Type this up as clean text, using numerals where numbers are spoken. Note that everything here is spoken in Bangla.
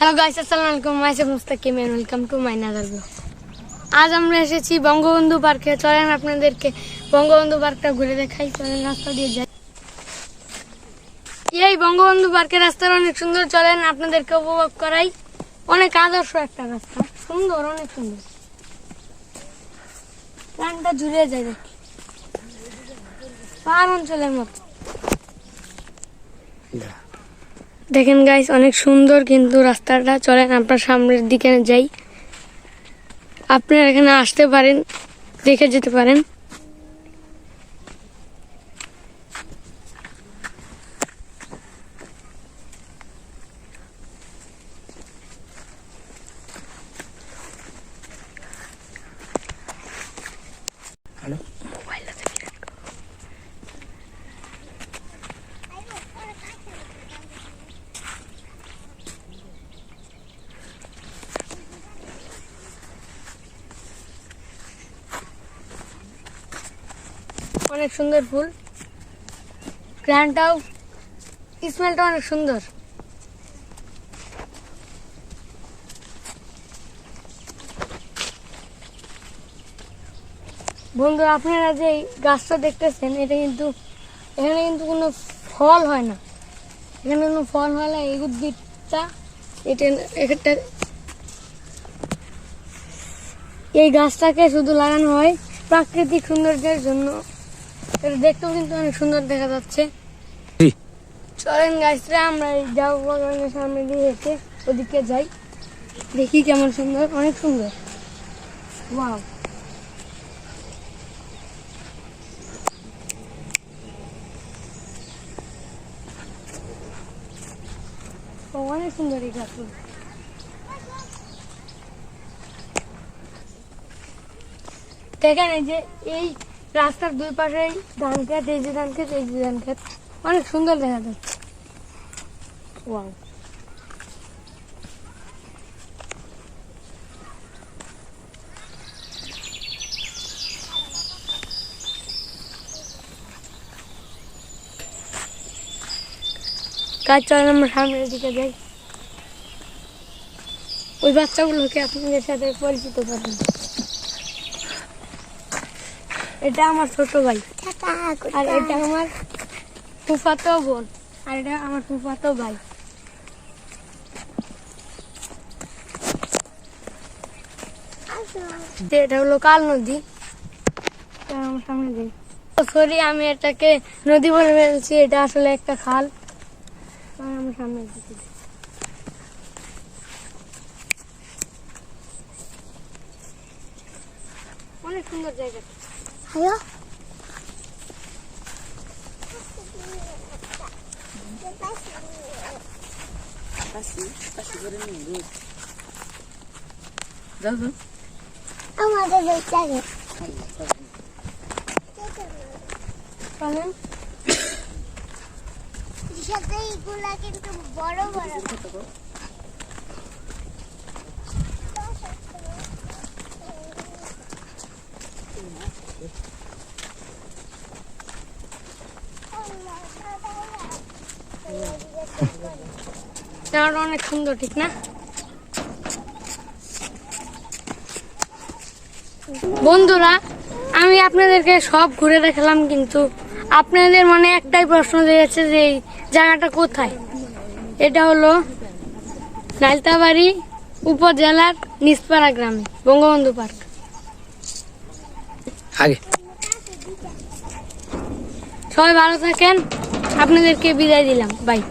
হ্যালো গাইস, আসসালামু আলাইকুম। Myself Mustakim and welcome to my another vlog. আজ আমরা এসেছি বঙ্গবন্ধু পার্কে। চলেন আপনাদেরকে বঙ্গবন্ধু পার্কটা ঘুরে দেখাই। চলেন রাস্তা দিয়ে যাই। এই বঙ্গবন্ধু পার্কের রাস্তাটা অনেক সুন্দর। চলেন আপনাদেরকে উপভোগ করাই। অনেক আদর্শ একটা রাস্তা, সুন্দর, অনেক সুন্দর। প্রাণটা জুড়ে যায় দেখি, পাহাড় অঞ্চলের মতো। দেখেন গাইস, অনেক সুন্দর কিন্তু রাস্তাটা। চলেন আপনার সামনের দিকে যাই। আপনারা এখানে আসতে পারেন, দেখে যেতে পারেন। অনেক সুন্দর ফুল, গ্রানটাও, স্মেলটা অনেক সুন্দর। বন্ধুরা, আপনারা যে গাছটা দেখতেছেন, এটা কিন্তু এখানে কিন্তু কোনো ফল হয় না। এখানে কোনো ফল হয় না। এই উদ্ভিদটা এটা এই গাছটাকে শুধু লাগানো হয় প্রাকৃতিক সৌন্দর্যের জন্য। এটা দেখতেও কিন্তু অনেক সুন্দর দেখা যাচ্ছে। চলেন গাছটা আমরা এই যাও বাগানের সামনে দিয়ে হেঁটে ওদিকে যাই, দেখি কেমন সুন্দর, অনেক সুন্দর। ওয়াও, অনেক সুন্দর এই গাছগুলো। দেখেন এই যে এই রাস্তার দুই পাশে ধান খেত, এই যে ধান খেত, এই যে ধান খেত, অনেক সুন্দর দেখা যাচ্ছে। ওয়াও, কাজ চলেন আমরা সামনের দিকে যাই। ওই বাচ্চাগুলোকে আপনাদের সাথে পরিচিত করবেন। এটা আমার ছোট ভাই, আর এটা আমার ফুফাতো বোন, আর এটা আমার ফুফাতো ভাই। এটা হলো কাল নদী। আমার সামনে যাই। সরি, আমি এটাকে নদী বলে ফেলছি, এটা আসলে একটা খাল। আমার সামনে দিকে অনেক সুন্দর জায়গা। হ্যালো, আমাদের এইগুলা কিন্তু বড় বড়। অনেক সুন্দর, ঠিক না বন্ধুরা? আমি আপনাদেরকে সব ঘুরে দেখালাম, কিন্তু আপনাদের মনে একটাই প্রশ্ন রয়েছে যে এই জায়গাটা কোথায়। এটা হলো নালতাবাড়ি উপজেলার নিসপাড়া গ্রামে বঙ্গবন্ধু পার্ক। সবাই ভালো থাকেন, আপনাদেরকে বিদায় দিলাম, বাই।